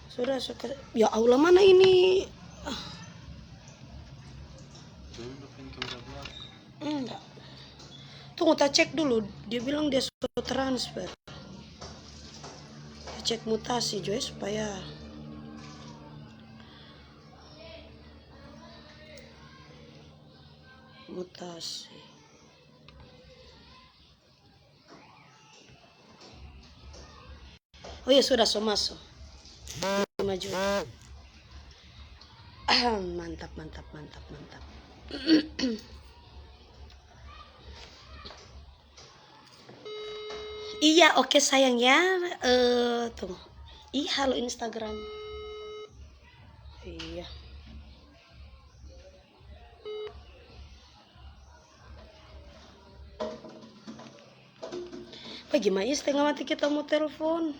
Sudah. Ya Allah, mana ini? Enggak. Tunggu, kita cek dulu. Dia bilang dia sudah transfer. Kita cek mutasi Joy supaya mutasi. Oh ya, sudah masuk 5 juta. Mantap. Iya, oke sayang ya. Tunggu. Halo Instagram. Iya. Bagaimana setengah mati kita mau telepon?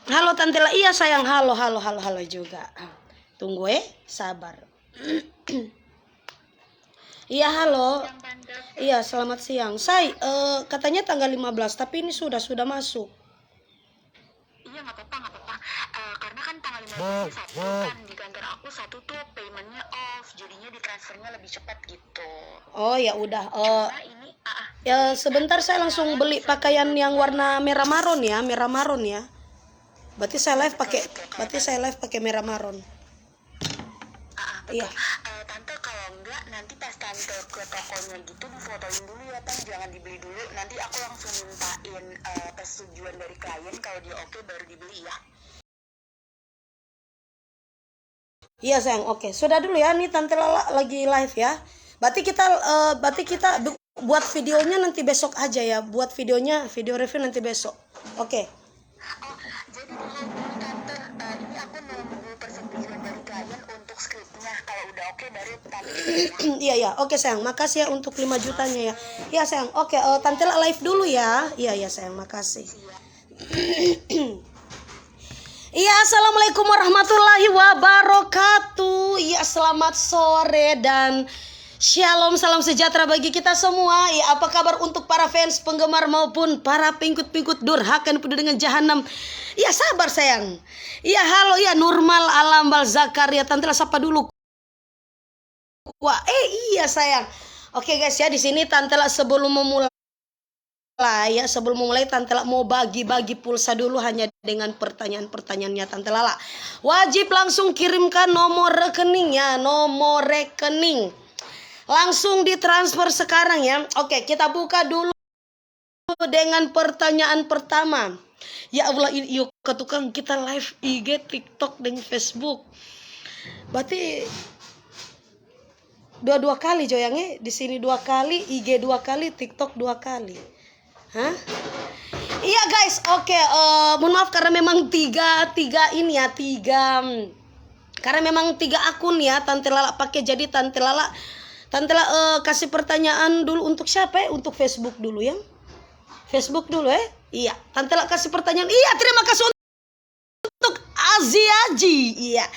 Halo Tante La. Iya sayang, halo juga. Tunggu sabar. Iya halo. Iya selamat siang. Katanya tanggal 15 tapi ini sudah masuk. Iya nggak apa-apa. Karena kan tanggal 15 satu kan di kantor aku satu tuh paymentnya off, jadinya ditransfernya lebih cepat gitu. Oh ya udah. Cuma ini Ya sebentar saya langsung beli pakaian yang warna merah maron ya. Berarti saya live pakai merah maron. Iya. Tante kalau enggak nanti pas tante ke tokonya gitu difotoin dulu ya, jangan dibeli dulu. Nanti aku langsung mintain persetujuan dari klien, kalau dia oke baru dibeli ya. Iya sayang, oke. Sudah dulu ya, nih Tante Lala lagi live ya. Berarti kita buat videonya nanti besok aja ya. Video review nanti besok. Oke. Oh, jadi dulu tante, ini aku nunggu persetujuan dari klien untuk skripnya. Kalau udah oke baru tante. Iya, oke sayang. Makasih ya untuk 5 jutanya ya. Iya sayang, oke. Tante Lala live dulu ya. Iya sayang, makasih. Iya, assalamualaikum warahmatullahi wabarakatuh. Iya, selamat sore dan shalom, salam sejahtera bagi kita semua. Ya, apa kabar untuk para fans, penggemar maupun para pengikut durhaka yang penuh dengan jahanam. Iya, sabar sayang. Iya, halo ya Nurmal Alambal Zakaria. Tante lah sapa dulu. Wah, iya sayang. Oke guys ya, di sini Tante lah sebelum memulai Tante Lala mau bagi-bagi pulsa dulu hanya dengan pertanyaan-pertanyaannya Tante Lala. Wajib langsung kirimkan nomor rekening. Langsung ditransfer sekarang ya. Oke, kita buka dulu dengan pertanyaan pertama. Ya Allah, yuk ke tukang kita live IG, TikTok dan Facebook. Berarti dua kali Joyangnya, di sini 2 kali, IG 2 kali, TikTok 2 kali. Hah? Iya guys, oke. Mohon maaf karena memang tiga karena memang 3 akun ya Tante Lala pakai. Jadi Tante Lala kasih pertanyaan dulu untuk siapa ya? Untuk Facebook dulu ya. Facebook dulu ya. Iya, Tante Lala kasih pertanyaan. Iya, terima kasih untuk Aziaji. Iya.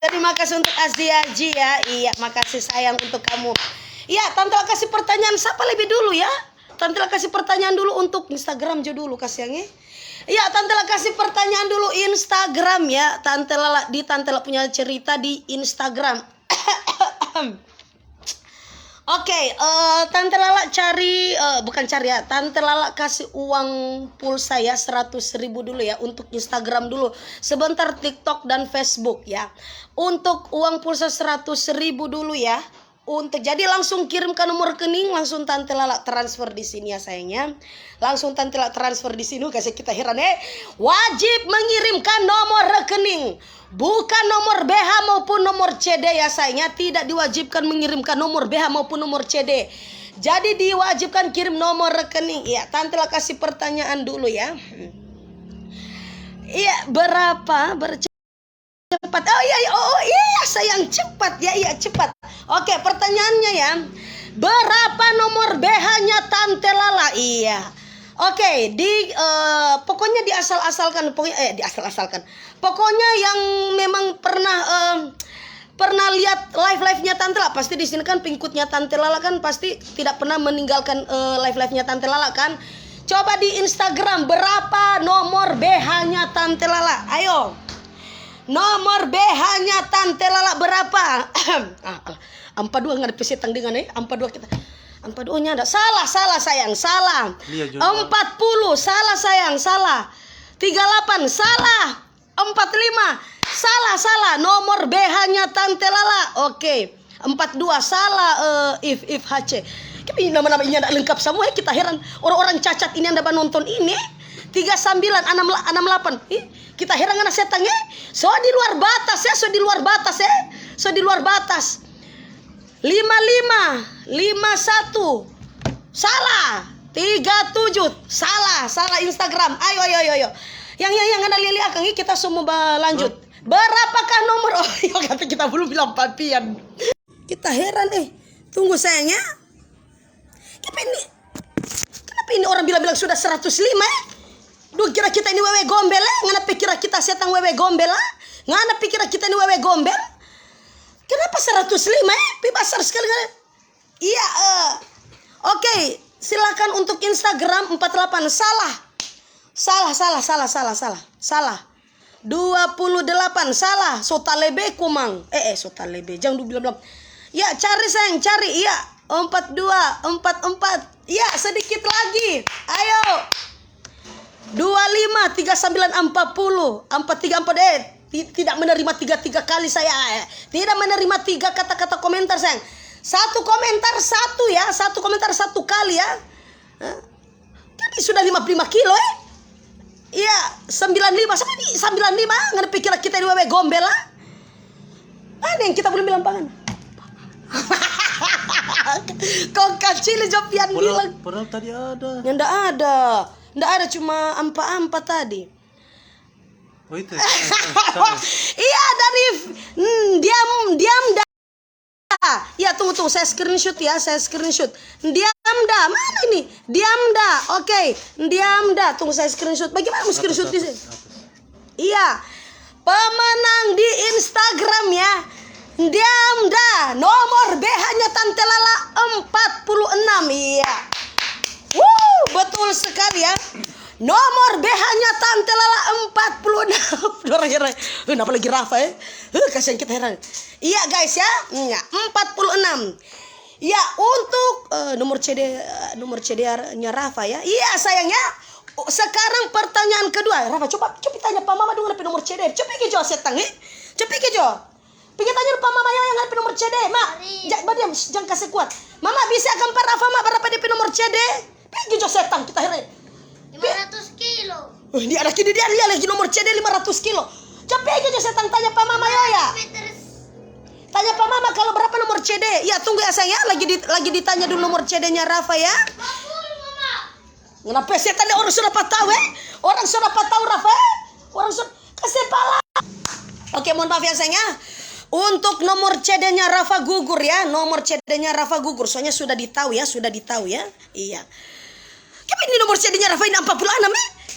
Terima kasih untuk Aziaji ya. Iya, makasih sayang untuk kamu. Iya, Tante Lala kasih pertanyaan siapa lebih dulu ya? Tante Lala kasih pertanyaan dulu untuk Instagram aja dulu kasihnya. Ya, Tante Lala kasih pertanyaan dulu Instagram ya. Tante Lala punya cerita di Instagram. Oke, Tante Lala Tante Lala kasih uang pulsa ya 100.000 dulu ya untuk Instagram dulu. Sebentar TikTok dan Facebook ya. Untuk uang pulsa 100.000 dulu ya. Jadi langsung kirimkan nomor rekening, langsung Tante Lala transfer di sini ya sayangnya. Langsung Tante Lala transfer di sini, kasih kita heran wajib mengirimkan nomor rekening, bukan nomor BH maupun nomor CD ya sayangnya. Tidak diwajibkan mengirimkan nomor BH maupun nomor CD. Jadi diwajibkan kirim nomor rekening. Ya, Tante Lala kasih pertanyaan dulu ya. Iya, berapa cepat. Oh iya sayang, cepat ya. Iya cepat. Oke, pertanyaannya ya. Berapa nomor BH-nya Tante Lala? Iya. Oke, pokoknya diasal-asalkan. Pokoknya yang memang pernah lihat live-nya Tante Lala, pasti di sini kan pengikutnya Tante Lala kan pasti tidak pernah meninggalkan live-nya Tante Lala kan. Coba di Instagram berapa nomor BH-nya Tante Lala? Ayo. Nomor BH-nya Tante Lala berapa? Ampa 2 nggak ada pesetang dengan Ampa 2 kita. Ampa 2-nya ada. Salah sayang, salah. 40 salah sayang, salah. 38 salah. 45 salah. Nomor BH-nya Tante Lala. Oke. 42 salah. If HC. Tapi nama-nama ini tidak lengkap semua. Kita heran orang-orang cacat ini anda nonton ini. 39 68. Kita heran karena setan ya. So di luar batas ya. So di luar batas. 55 51 salah. 37 salah Instagram. Ayo. Yang ada lihat akan kita semua lanjut. Berapakah nomor? Oh, kata kita belum bilang papian. Kita heran Tunggu sayangnya. Kenapa ini orang bilang sudah 105 Duh, kira kita ini wewe gombel Ngana pikir kita setan wewe gombel Ngana pikir kita ini wewe gombel. Kenapa 105 besar sekali kan? Iya. Oke, silakan untuk Instagram 48 salah. 28 salah. Sotalebe kumang. Sotalebe jangan bilang. Ya, cari sayang, cari. Iya. 42 44. Iya, sedikit lagi. Ayo. 25 39 40 43 tidak menerima 3 kali saya. Tidak menerima 3 kata-kata komentar sayang. Satu komentar 1 ya. Satu komentar 1 kali ya. Tapi sudah 55 kilo Iya, 95. Sampai 95 nggak pikir kita di wewe gombel Ada yang kita belum bilang pangan. Kau kecil Jopian bilang. Padahal tadi ada. Ya ndak ada cuma ampa tadi. Oh itu. Iya dari diam dah. Ya tunggu saya screenshot ya, Diam dah. Mana ini? Diam dah. Oke, diam dah. Tunggu saya screenshot. Bagaimana mau screenshot di sini? Iya. Pemenang di Instagram ya. Diam dah. Nomor BH-nya Tante Lala 46. Iya. Betul sekali ya. Nomor BH-nya Tante Lala 46. Kenapa lagi Rafa kasihan kita heran. Iya guys ya. 46. Ya untuk nomor CD-nya Rafa ya. Iya sayangnya. Sekarang pertanyaan kedua. Rafa coba tanya Pak Mama dulu nomor CD. Coba ke Jo setang Coba ke Jo. Pengen tanya Pak Mama yang ada nomor CD. Mak, jangan kasih kuat. Mama bisa akan Pak Rafa mak berapa DP nomor CD? Pergi Jo setang kita heran. 500 kilo. Dia lagi nomor CD 500 kilo. Capek aja setan tanya Pak Mama ya. Tanya Pak Mama kalau berapa nomor CD. Ya tunggu ya sayang ya. Lagi ditanya dulu nomor CD-nya Rafa ya. 40 Mama. Kenapa setan orang sudah tahu Orang sudah tahu Rafa. Orang sudah kasih pala. Oke, mohon maaf ya sayang ya. Untuk nomor CD-nya Rafa gugur ya. Nomor CD-nya Rafa gugur. Soalnya sudah ditahu ya. Iya. Tapi ini nomor CD-nya Rafa ini 46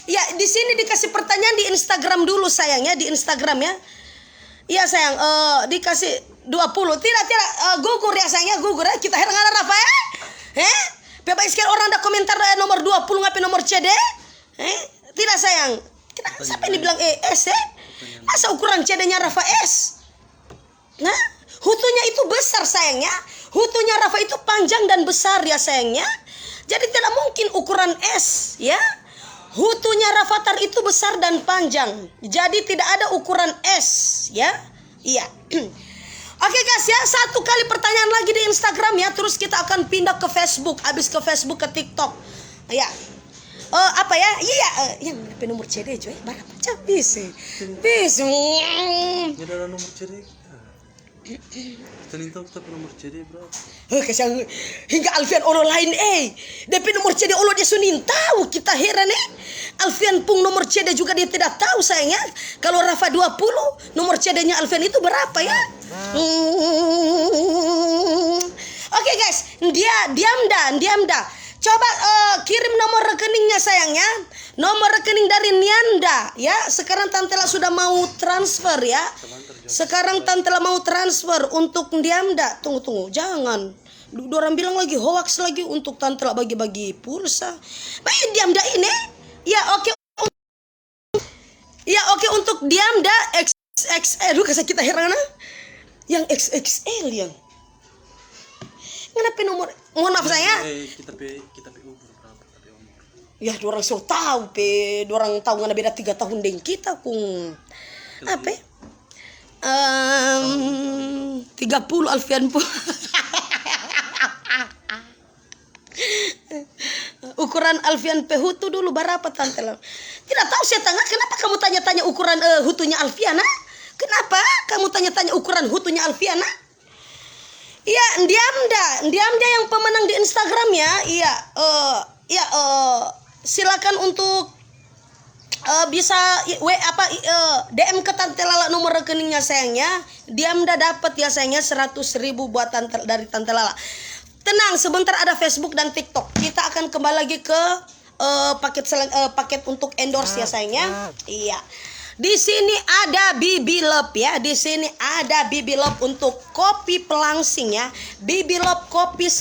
Ya, di sini dikasih pertanyaan di Instagram dulu sayang ya, di Instagram ya. Iya sayang, dikasih 20. Tidak, gugur ya sayang ya, gugur ya. Kita heran ada Rafa Bebas sekali orang ada komentar nomor 20 ngapain nomor CD? Tidak sayang. Kenapa sampai ini bilang S Masa ukuran CD-nya Rafa S? Nah, hutunya itu besar sayangnya. Hutunya Rafa itu panjang dan besar ya sayangnya. Jadi tidak mungkin ukuran S ya. Hutunya Rafathar itu besar dan panjang. Jadi tidak ada ukuran S ya. Iya. Oke guys ya, 1 kali pertanyaan lagi di Instagram ya. Terus kita akan pindah ke Facebook. Habis ke Facebook ke TikTok. Ya. Apa ya? Iya, yang nomor CD coy. Berapa jam bisa? Ini ada nomor CD. Kita tahu tapi nomor CD berapa? Kasihan hingga Alfian orang lain DP nomor CD Allah dia sunin tahu. Kita heran Alfian pun nomor CD juga dia tidak tahu sayangnya. Kalau Rafa 20 nomor CD-nya Alfian itu berapa ya? Oke guys, diam dah. Coba kirim nomor rekeningnya sayangnya. Nomor rekening dari Nianda ya. Sekarang Tante La sudah mau transfer ya. Sekarang Tante La mau transfer untuk Nianda. Tunggu. Jangan. Dorang bilang lagi hoax lagi untuk tante bagi-bagi pulsa. Baik diam dah ini. Ya oke. Ya oke untuk diam dah XXL. Aduh kasih kita heran nah. Yang XXL yang. Kenapa nomor? Mohon maaf saya. Kita pe umur berapa? Tapi umur. Ya dorang so tahu pe. Dorang tahu ngana beda 3 tahun dengan kita kung. Apa? 30 Alfian pun. Ukuran Alfian Hutu dulu berapa tante? Tidak tahu saya tanya kenapa kamu tanya-tanya ukuran Hutunya Alfiana? Kenapa kamu tanya-tanya ukuran Hutunya Alfiana? Iya, diam dah yang pemenang di Instagram ya. Iya, silakan untuk bisa DM ke Tante Lala nomor rekeningnya sayangnya. Diam dah dapat ya sayangnya 100.000 buat dari Tante Lala. Tenang, sebentar ada Facebook dan TikTok. Kita akan kembali lagi ke paket untuk endorse ya sayangnya. Iya. Di sini ada Bibi Love ya. Di sini ada Bibi Love untuk kopi pelangsing ya. Bibi Love kopi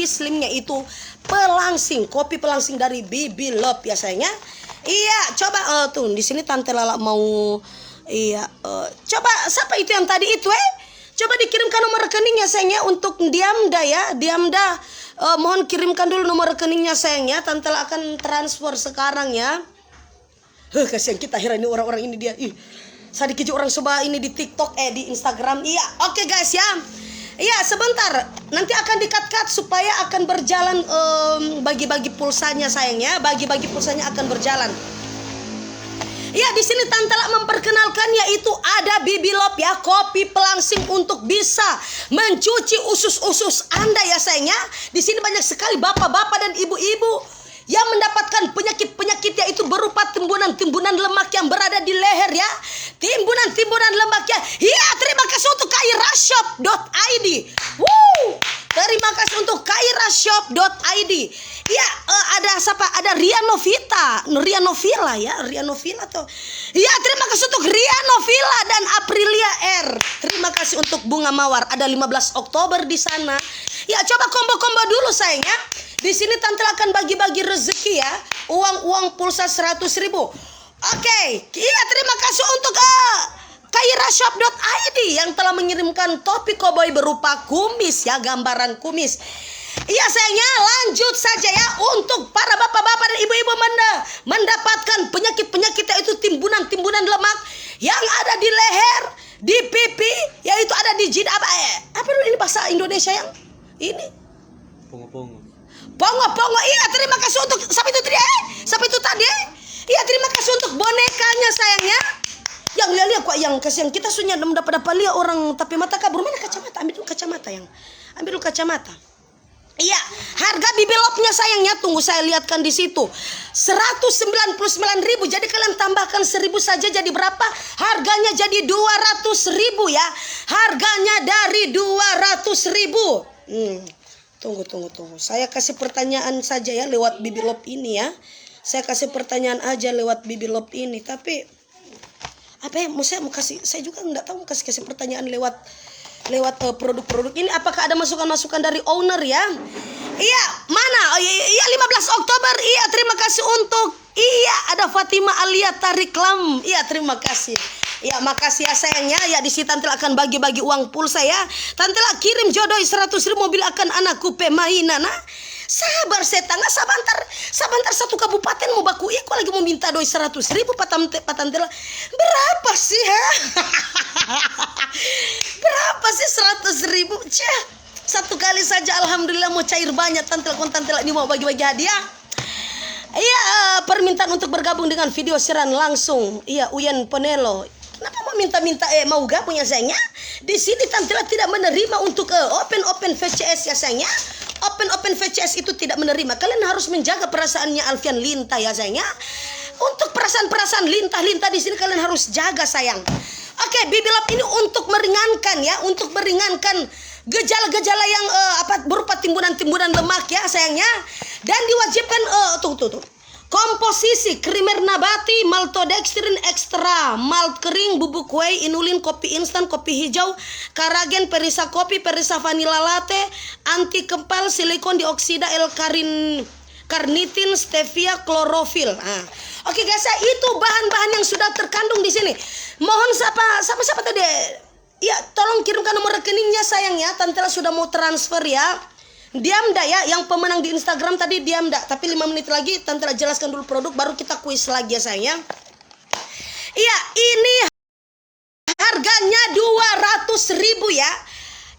slimnya itu pelangsing, kopi pelangsing dari Bibi Love ya sayangnya. Iya, coba tuh di sini Tante Lala mau coba siapa itu yang tadi itu coba dikirimkan nomor rekeningnya sayangnya untuk Diamda ya. Diamda mohon kirimkan dulu nomor rekeningnya sayangnya. Tante Lala akan transfer sekarang ya. Kasihan kita heran ini orang-orang ini dia. Sedikit orang coba ini di TikTok di Instagram. Iya, oke guys ya. Iya, sebentar. Nanti akan di-cut supaya akan berjalan bagi-bagi pulsanya sayangnya. Bagi-bagi pulsanya akan berjalan. Iya, di sini Tante Lala memperkenalkan yaitu ada Bibi Love ya, kopi pelangsing untuk bisa mencuci usus-usus Anda ya sayangnya. Di sini banyak sekali bapak-bapak dan ibu-ibu yang mendapatkan penyakit-penyakit yaitu berupa timbunan-timbunan lemak yang berada di leher ya. Timbunan-timbunan lemak ya. Iya, terima kasih untuk kairashop.id. Terima kasih untuk kairashop.id. Ya, ada siapa? Ada Rianovila ya, Rianovila atau ya, terima kasih untuk Rianovila dan Aprilia R. Terima kasih untuk Bunga Mawar. Ada 15 Oktober di sana. Ya, coba combo-combo dulu sayangnya. Di sini Tante akan bagi-bagi rezeki ya. Uang pulsa 100.000. Oke. Iya, terima kasih untuk kairashop.id yang telah mengirimkan topi koboi berupa kumis ya, gambaran kumis. Iya sayangnya, lanjut saja ya untuk para bapak-bapak dan ibu-ibu mendapatkan penyakit-penyakit yaitu timbunan-timbunan lemak yang ada di leher, di pipi, yaitu ada di jidat apa dulu ini bahasa Indonesia yang ini? Pongo-pongo. Pongo-pongo. Iya, terima kasih untuk siapa itu tadi? Siapa itu tadi? Iya, terima kasih untuk bonekanya sayangnya. Yang lihat kok yang kasihan kita sunya dapat lihat orang tapi mata kabur. Mana kacamata? Ambil dulu kacamata yang. Ambil dulu kacamata. Iya, harga Bibi Love-nya sayangnya tunggu saya lihatkan di situ. 199.000. Jadi kalian tambahkan 1.000 saja jadi berapa? Harganya jadi 200.000 ya. Harganya dari 200.000. Tunggu. Saya kasih pertanyaan saja ya lewat Bibi Love ini ya. Saya kasih pertanyaan aja lewat Bibi Love ini. Tapi apa ya? Mau kasih? Saya juga nggak tahu mau kasih pertanyaan lewat produk-produk ini. Apakah ada masukan-masukan dari owner ya? Iya, mana? Iya 15 Oktober. Iya, terima kasih untuk ada Fatima Alia Tariklam. Iya, terima kasih. Ya, makasih ya sayangnya. Ya, di sini Tante akan bagi-bagi uang pulsa ya. Tante kirim jodoh 100.000 mobil akan anakku pemainana. Sabar setengah sabantar satu kabupaten mau baku aku lagi mau minta doi 100.000 patantela. Berapa sih ha? Berapa sih 100.000? Cah, satu kali saja alhamdulillah mau cair banyak tantela ini mau bagi-bagi hadiah. Iya, permintaan untuk bergabung dengan video siaran langsung. Iya, Uyan Ponelo. Kenapa mau minta mau gabung ya sayangnya? Di sini Tantela tidak menerima untuk open VCS ya sayangnya. Open VCS itu tidak menerima. Kalian harus menjaga perasaannya Alfian Linta ya sayangnya. Untuk perasaan lintah di sini kalian harus jaga sayang. Oke, Bibi Love ini untuk meringankan ya, untuk meringankan gejala-gejala yang berupa timbunan-timbunan lemak ya sayangnya. Dan diwajibkan tunggu. Komposisi krimer nabati, maltodextrin ekstra, malt kering, bubuk whey, inulin, kopi instan, kopi hijau, karagen, perisa kopi, perisa vanilla latte, anti kempal, silikon dioksida, L-carnitin, stevia, klorofil. Nah, oke guys ya, itu bahan-bahan yang sudah terkandung di sini. Mohon siapa tadi? Ya, tolong kirimkan nomor rekeningnya sayang ya. Tante sudah mau transfer ya. Diam dah ya, yang pemenang di Instagram tadi diam dah. Tapi 5 menit lagi Tante jelaskan dulu produk, baru kita kuis lagi ya sayang. Iya, ini harganya 200.000 ya.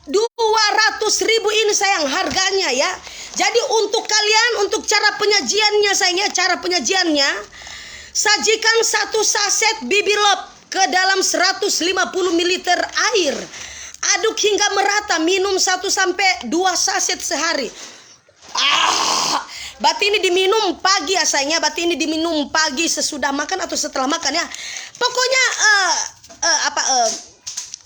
200.000 ini sayang harganya ya. Jadi untuk kalian, untuk cara penyajiannya sayangnya, cara penyajiannya, sajikan 1 saset Bibi Love ke dalam 150 ml air. Aduk hingga merata, minum 1-2 saset sehari. Berarti ini diminum pagi ya sayangnya. Berarti ini diminum pagi sesudah makan atau setelah makan ya. Pokoknya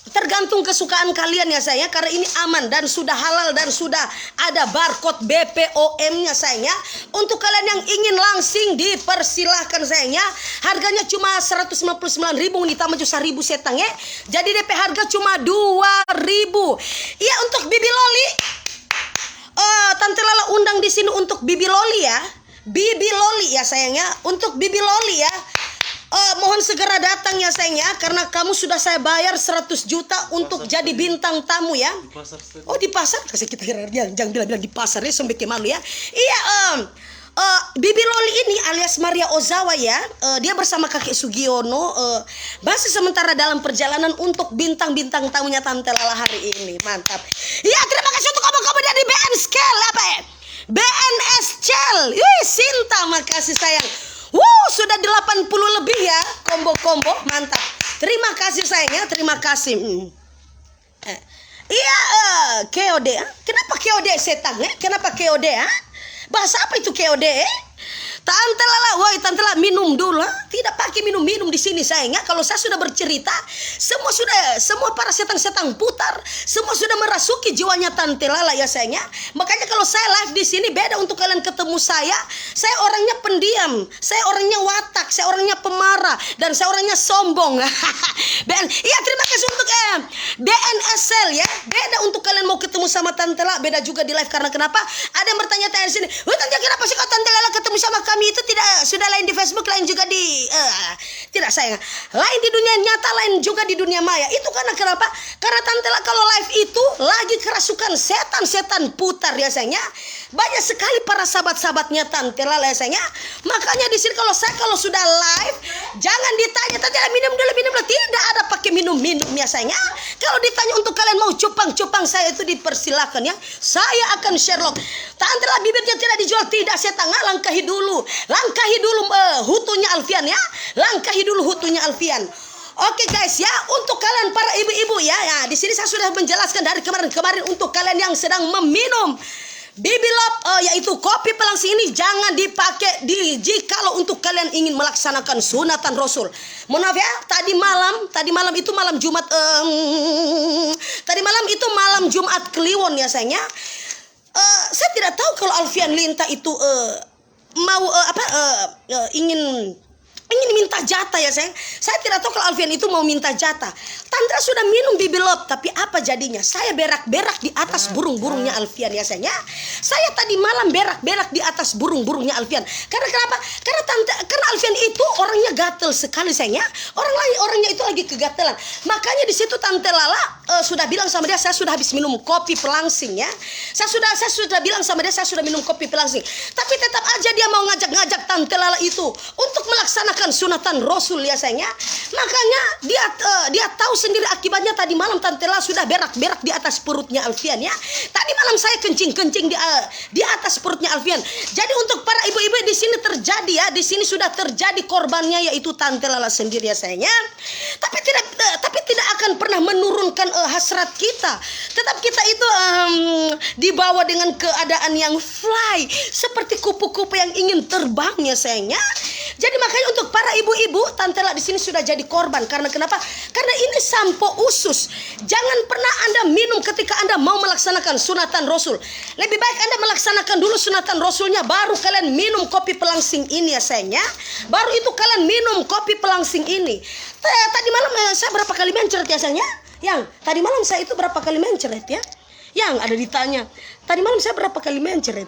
tergantung kesukaan kalian ya sayangnya. Karena ini aman dan sudah halal dan sudah ada barcode BPOM-nya sayangnya. Untuk kalian yang ingin langsing dipersilahkan sayangnya. Harganya cuma 159.000 ditambah 1.000 setang ya. Jadi DP harga cuma 2.000. Iya, untuk Bibi Loli, Tante Lala undang di sini untuk Bibi Loli ya. Bibi Loli ya sayangnya. Untuk Bibi Loli ya. Mohon segera datang ya sayang ya, karena kamu sudah saya bayar 100 juta untuk jadi bintang tamu ya. Di pasar Stan. Oh di pasar, kasih kita jangan bilang di pasar ya, sampai kemalu ya. Iya, Bibi Loli ini alias Maria Ozawa ya, dia bersama kakek Sugiono masih sementara dalam perjalanan untuk bintang-bintang tamunya Tante Lala hari ini. Mantap. Iya, terima kasih untuk kamu dari BN Scale apa ya? BNS Cel. Sinta, makasih sayang. Sudah 80 lebih ya kombo-kombo, mantap. Terima kasih sayangnya, terima kasih. Iya, KOD. Kenapa KOD setang? Kenapa KOD? Bahasa apa itu KOD? Tante Lala, woi Tante Lala minum dulu. Tidak pakai minum-minum di sini sayangnya. Kalau saya sudah bercerita, semua para setang-setang putar, semua sudah merasuki jiwanya Tante Lala ya sayangnya. Makanya kalau saya live di sini beda untuk kalian ketemu saya. Saya orangnya pendiam, saya orangnya watak, saya orangnya pemarah, dan saya orangnya sombong. Iya, terima kasih untuk BNSL ya. Beda untuk kalian mau ketemu sama Tante Lala, beda juga di live karena kenapa? Ada yang bertanya-tanya di sini. Tante, kenapa sih kok Tante Lala ketemu sama kami itu tidak sudah lain di Facebook, lain juga di tidak sayang, lain di dunia nyata, lain juga di dunia maya. Itu karena kenapa? Karena Tante Lala kalau live itu lagi kerasukan setan-setan putar ya sayangnya. Banyak sekali para sahabat-sahabatnya Tante Lala ya sayangnya. Makanya di sini kalau sudah live jangan ditanya Tante Lala minum dulu. Tidak ada pakai minum-minum ya sayangnya. Kalau ditanya untuk kalian mau cupang-cupang saya itu dipersilakan ya. Saya akan Sherlock. Tante Lala bibirnya tidak dijual, tidak setengah. Langkahi dulu hutunya Alfian ya. Langkahi dulu hutunya Alfian. Oke guys ya, untuk kalian para ibu-ibu ya, di sini saya sudah menjelaskan dari kemarin untuk kalian yang sedang meminum Bibi Love yaitu kopi pelangsing ini jangan dipakai jikalau untuk kalian ingin melaksanakan sunatan Rasul. Mohon maaf ya, tadi malam itu malam Jumat malam Jumat Kliwon ya sayangnya. Saya tidak tahu kalau Alfian Linta itu mau ingin minta jatah ya sayang. Saya tidak tahu kalau Alfian itu mau minta jatah. Tante sudah minum Bibi Love, tapi apa jadinya? Saya berak-berak di atas burung-burungnya Alfian ya sayang ya. Saya tadi malam berak-berak di atas burung-burungnya Alfian. Karena kenapa? Karena Alfian itu orangnya gatel sekali sayang ya. Orangnya itu lagi kegatelan. Makanya di situ Tante Lala sudah bilang sama dia, saya sudah habis minum kopi pelangsing ya. Saya sudah bilang sama dia, saya sudah minum kopi pelangsing. Tapi tetap aja dia mau ngajak Tante Lala itu untuk melaksanakan sunatan Rasul ya sayangnya. Makanya dia tahu sendiri akibatnya. Tadi malam Tante Lala sudah berak-berak di atas perutnya Alfian ya. Tadi malam saya kencing di atas perutnya Alfian. Jadi untuk para ibu-ibu di sini terjadi ya, di sini sudah terjadi korbannya yaitu Tante Lala sendiri ya sayangnya. Tapi tidak akan pernah menurunkan hasrat kita. Tetap kita itu dibawa dengan keadaan yang fly seperti kupu-kupu yang ingin terbang ya sayangnya. Jadi makanya untuk para ibu-ibu, Tante Ella di sini sudah jadi korban. Karena kenapa? Karena ini sampo usus. Jangan pernah Anda minum ketika Anda mau melaksanakan sunatan Rasul. Lebih baik Anda melaksanakan dulu sunatan Rasulnya, baru kalian minum kopi pelangsing ini ya sayangnya. Baru itu kalian minum kopi pelangsing ini. Tadi malam saya berapa kali mencret ya sayangnya? Yang tadi malam saya itu berapa kali mencret ya? Yang ada ditanya, tadi malam saya berapa kali mencret?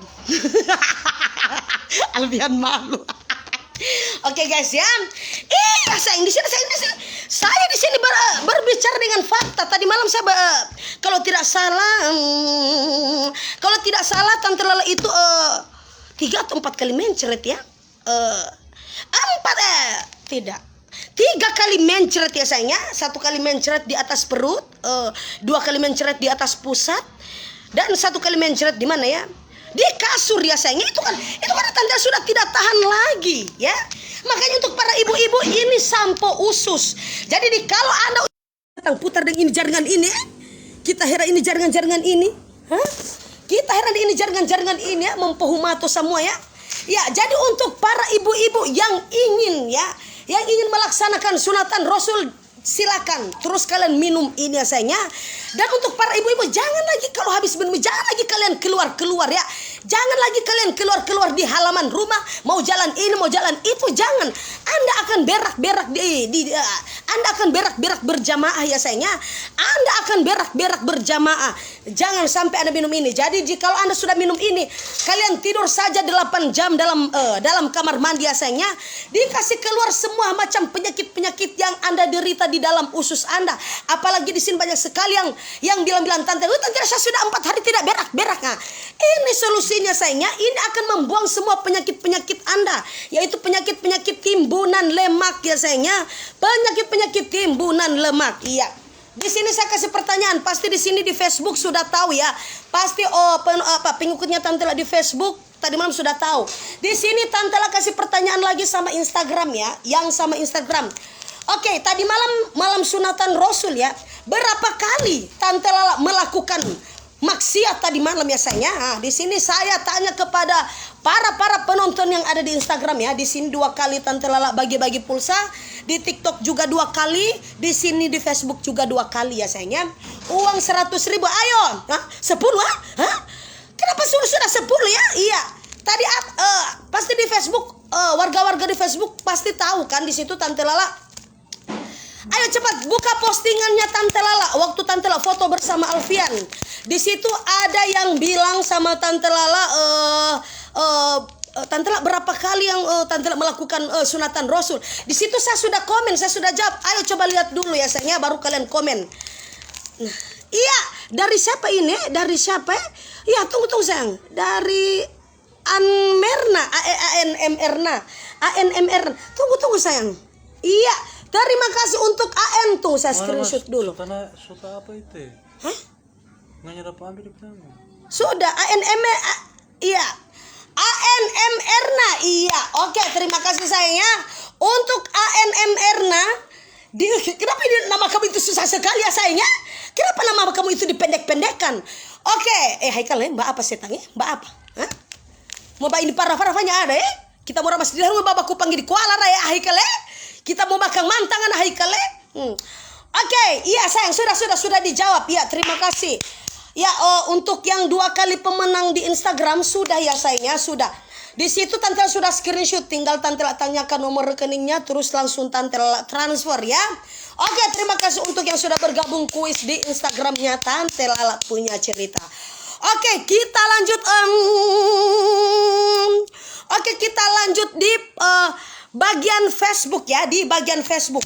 Alfian malu. Oke guys ya. Sayang di sini saya di sini berbicara dengan fakta. Tadi malam saya kalau tidak salah Tante Lela itu 3 atau 4 kali mencret ya. 4 tidak. 3 kali mencret ya sayangnya. 1 kali mencret di atas perut, 2 kali mencret di atas pusat, dan 1 kali mencret di mana ya? Di kasur ya sayangnya. Itu kan Tante sudah tidak tahan lagi ya. Makanya untuk para ibu-ibu ini sampo usus. Jadi kalau Anda putar dengan ini jaringan ini, kita heran ini jaringan-jaringan ini, kita heran ini jaringan-jaringan ini ya, mempohumato semua ya. Ya, jadi untuk para ibu-ibu yang ingin melaksanakan sunatan Rasul, silakan terus kalian minum ini ya sayangnya. Dan untuk para ibu-ibu, jangan lagi kalau habis minum, jangan lagi kalian keluar ya. Jangan lagi kalian keluar di halaman rumah, mau jalan ini, mau jalan itu, jangan. Anda akan berak-berak Anda akan berak-berak berjamaah ya sayangnya. Anda akan berak-berak berjamaah. Jangan sampai Anda minum ini. Jadi jika Anda sudah minum ini, kalian tidur saja 8 jam dalam kamar mandi ya sayangnya. Dikasih keluar semua macam penyakit-penyakit yang Anda derita di dalam usus Anda. Apalagi di sini banyak sekali yang bilang-bilang, Tante saya sudah 4 hari tidak berak-berak. Nah, ini solusinya sayangnya. Ini akan membuang semua penyakit-penyakit Anda, yaitu penyakit-penyakit timbunan lemak ya sayangnya. Penyakit-penyakit timbunan lemak. Iya. Di sini saya kasih pertanyaan, pasti di sini di Facebook sudah tahu ya. Pasti pengikutnya Tante Ella di Facebook tadi malam sudah tahu. Di sini Tante Ella kasih pertanyaan lagi sama Instagram ya, yang sama Instagram. Oke, tadi malam sunatan Rasul ya. Berapa kali Tante Ella melakukan maksiat tadi malam ya sayangnya? Nah, di sini saya tanya kepada para penonton yang ada di Instagram ya. Di sini 2 kali Tante Ella bagi-bagi pulsa, di TikTok juga 2 kali, di sini di Facebook juga 2 kali ya sayangnya. Uang 100.000, ayo. 10 Kenapa sudah 10 ya? Iya. Tadi pasti di Facebook warga-warga di Facebook pasti tahu kan, di situ Tante Ella. Ayo cepat buka postingannya Tante Lela waktu Tante Lela foto bersama Alfian. Di situ ada yang bilang sama Tante Lela, Tante Lela berapa kali yang Tante Lela melakukan sunatan Rasul. Di situ saya sudah komen, saya sudah jawab. Ayo coba lihat dulu ya sayangnya, baru kalian komen. Nah, iya, dari siapa ini? Dari siapa? Ya, tunggu sayang. Dari Anmerna, ANMR. Tunggu sayang. Iya. Terima kasih untuk AN tuh, saya screenshot dulu. Suka apa itu? Hah? Nggak nyerap ambil di pertama. Sudah iya. ANMR-na, iya. Oke, terima kasih sayangnya. Untuk ANMR-na, kenapa nama kamu itu susah sekali ya sayangnya? Kenapa nama kamu itu dipendek-pendekkan? Oke, Haikal mbak apa setangnya? Mbak apa? Hah? Mau mbak ini parah-parahnya ada ya? Kita mau ramas di rumah babaku panggil di Kuala Raya Haikal Kita mau makan mantangan Haikal Oke, iya sayang, sudah dijawab. Ya, terima kasih. Ya, untuk yang 2 kali pemenang di Instagram sudah ya sayangnya, sudah. Di situ Tante sudah screenshot, tinggal Tante tanyakan nomor rekeningnya, terus langsung Tante transfer ya. Oke, terima kasih untuk yang sudah bergabung kuis di Instagramnya Tante Lala punya cerita. Oke, kita lanjut. Kita lanjut di bagian Facebook ya, di bagian Facebook.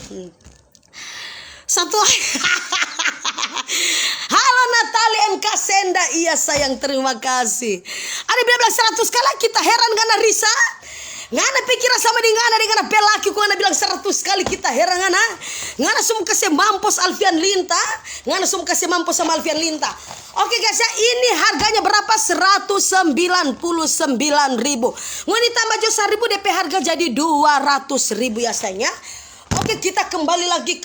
Satu. Halo Natali MK Senda, iya sayang, terima kasih. Ada bilang 100 kali, kita heran karena Risa. Ngana pikiran sama dengan pelaki ku ngana bilang 100 kali, kita heran ngana semua kasih mampus Alfian Linta. Ngana semua kasih mampus sama Alfian Linta. Oke guys ya, ini harganya berapa? 199.000. Ngani tambah jo 1.000 DP harga jadi 200.000 ya sayangnya. Oke, kita kembali lagi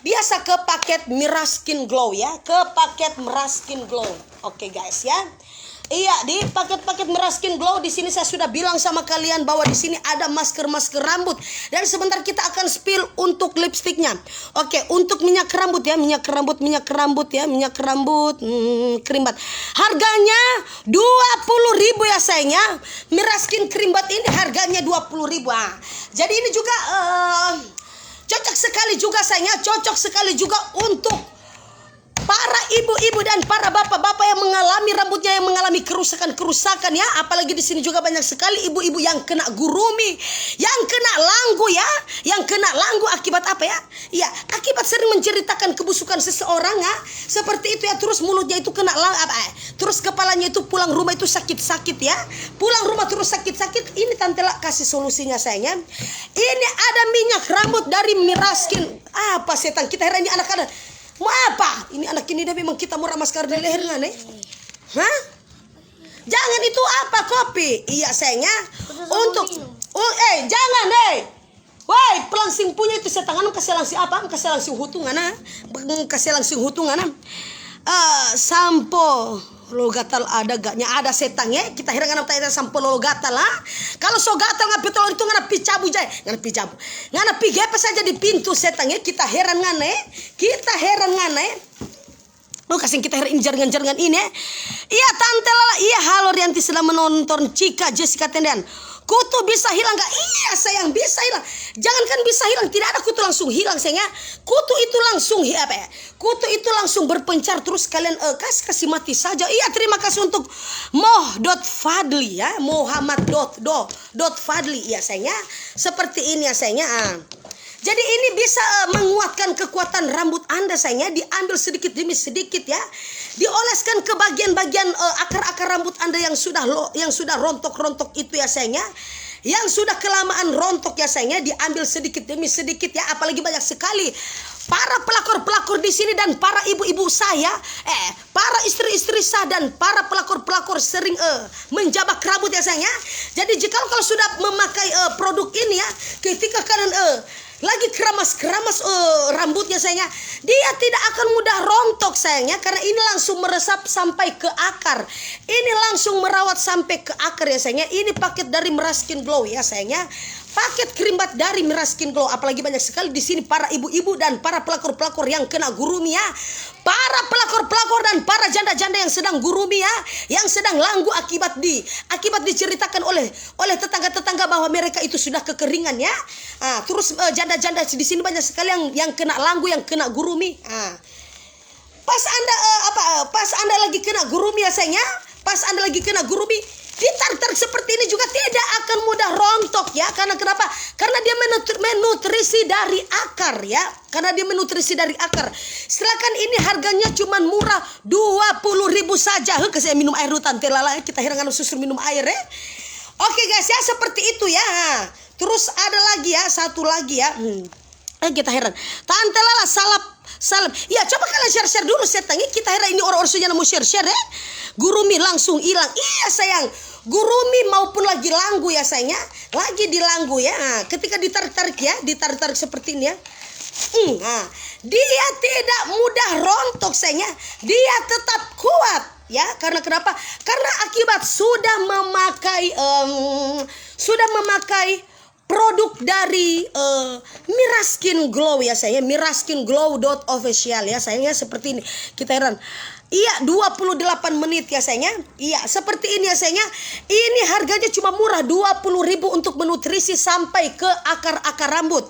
biasa ke paket Miraskin Glow ya, ke paket Miraskin Glow. Oke guys ya. Iya, di paket-paket Miraskin Glow di sini saya sudah bilang sama kalian bahwa di sini ada masker rambut dan sebentar kita akan spill untuk lipstiknya. Oke, untuk minyak rambut ya, minyak rambut Krimbat. Harganya 20.000 ya sayangnya. Miraskin Krimbat ini harganya 20.000. Jadi ini juga cocok sekali juga sayangnya, cocok sekali juga untuk para ibu-ibu dan para bapak-bapak yang mengalami rambutnya yang mengalami kerusakan ya. Apalagi di sini juga banyak sekali ibu-ibu yang kena gurumi, yang kena langgu ya, yang kena langgu akibat apa ya? Iya, akibat sering menceritakan kebusukan seseorang ya. Seperti itu ya, terus mulutnya itu kena terus kepalanya itu pulang rumah itu sakit-sakit ya. Pulang rumah terus sakit-sakit. Ini Tante La kasih solusinya sayangnya. Ini ada minyak rambut dari Miraskin. Apa setan kita heran ini anak-anak. Mau apa? Ini anak ini dah memang kita mau ramas di lehernya nih. Hah? Jangan itu apa kopi? Iya sayangnya. Untuk jangan woi, pelangsing punya itu saya tangan kasih langsing apa? Kasih langsing hutungan kasih langsing hutungan sampo lo gatal ada gaknya ada setangnya kita heran ngana tanya sampo lo gatal lah. Kalau so gatal ngapi tolong itu ngana picabu jay ngana pigepe saja di pintu setangnya kita heran ngana lo kasih kita heran jaringan ini iya Tante Lala iya halo Rianti sedang menonton Cika Jessica Tendian. Kutu bisa hilang gak? Iya sayang bisa hilang. Jangankan bisa hilang, tidak ada kutu langsung hilang sayangnya. Kutu itu langsung Kutu itu langsung berpencar terus kalian kasih mati saja. Iya terima kasih untuk Moh.Fadli ya, Muhammad.Fadli ya sayangnya. Seperti ini ya sayangnya. Jadi ini bisa menguatkan kekuatan rambut Anda sayangnya. Diambil sedikit demi sedikit ya. Dioleskan ke bagian-bagian akar-akar rambut Anda yang sudah rontok-rontok itu ya sayangnya. Yang sudah kelamaan rontok ya sayangnya, diambil sedikit demi sedikit ya. Apalagi banyak sekali para pelakor-pelakor di sini dan para ibu-ibu saya, para istri-istri saya dan para pelakor-pelakor sering menjabak rambut ya sayangnya. Jadi jika kalau sudah memakai produk ini ya, ketika kalian lagi keramas rambutnya sayangnya, dia tidak akan mudah rontok sayangnya, karena ini langsung meresap sampai ke akar. Ini langsung merawat sampai ke akar ya sayangnya. Ini paket dari Miraskin Glow ya sayangnya. Paket Krimbat dari Miraskin Glow. Apalagi banyak sekali di sini para ibu-ibu dan para pelakor-pelakor yang kena gurumi ya. Para pelakor-pelakor dan para janda-janda yang sedang gurumi ya, yang sedang langgu akibat diceritakan oleh tetangga-tetangga bahwa mereka itu sudah kekeringan ya. Terus janda-janda di sini banyak sekali yang kena langgu, yang kena gurumi. Pas Anda lagi kena gurumi ya sayangnya, pas Anda lagi kena gurumi, ditarik-tarik seperti ini juga tidak akan mudah rontok ya. Karena kenapa? Karena dia menutrisi dari akar ya. Karena dia menutrisi dari akar. Silakan, ini harganya cuma murah 20.000 saja. Kasih minum air dulu Tante Lala. Kita herangan susu minum air ya. Oke guys ya, seperti itu ya. Terus ada lagi ya, satu lagi ya. Kita heran. Tante Lala salap. Ya coba kalian share dulu setangnya. Kita heran ini orang-orang sudah mau share ya. Gurumi langsung hilang. Iya sayang. Gurumi maupun lagi langgu ya sayangnya. Lagi dilanggu ya. Ketika ditarik-tarik ya. Ditarik-tarik seperti ini ya. Dia tidak mudah rontok sayangnya. Dia tetap kuat ya. Karena kenapa? Karena akibat sudah memakai produk dari Miraskin Glow ya sayangnya. Miraskin Glow.official ya sayangnya. Seperti ini. Kita heran. Iya 28 menit ya sayangnya. Iya seperti ini ya sayangnya. Ini harganya cuma murah 20.000 untuk menutrisi sampai ke akar-akar rambut.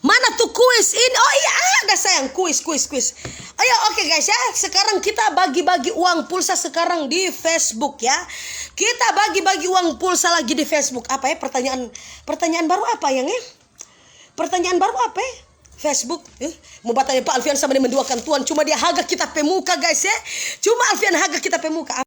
Mana tuh kuis ini? Oh iya ada sayang, kuis. Ayo oke guys ya. Sekarang kita bagi-bagi uang pulsa sekarang di Facebook ya. Kita bagi-bagi uang pulsa lagi di Facebook. Apa ya pertanyaan baru apa yang ya? Pertanyaan baru apa ya? Facebook mau bertanya Pak Alfian sama dia menduakan Tuhan, cuma dia haga kita pemuka guys ya. Cuma Alfian haga kita pemuka.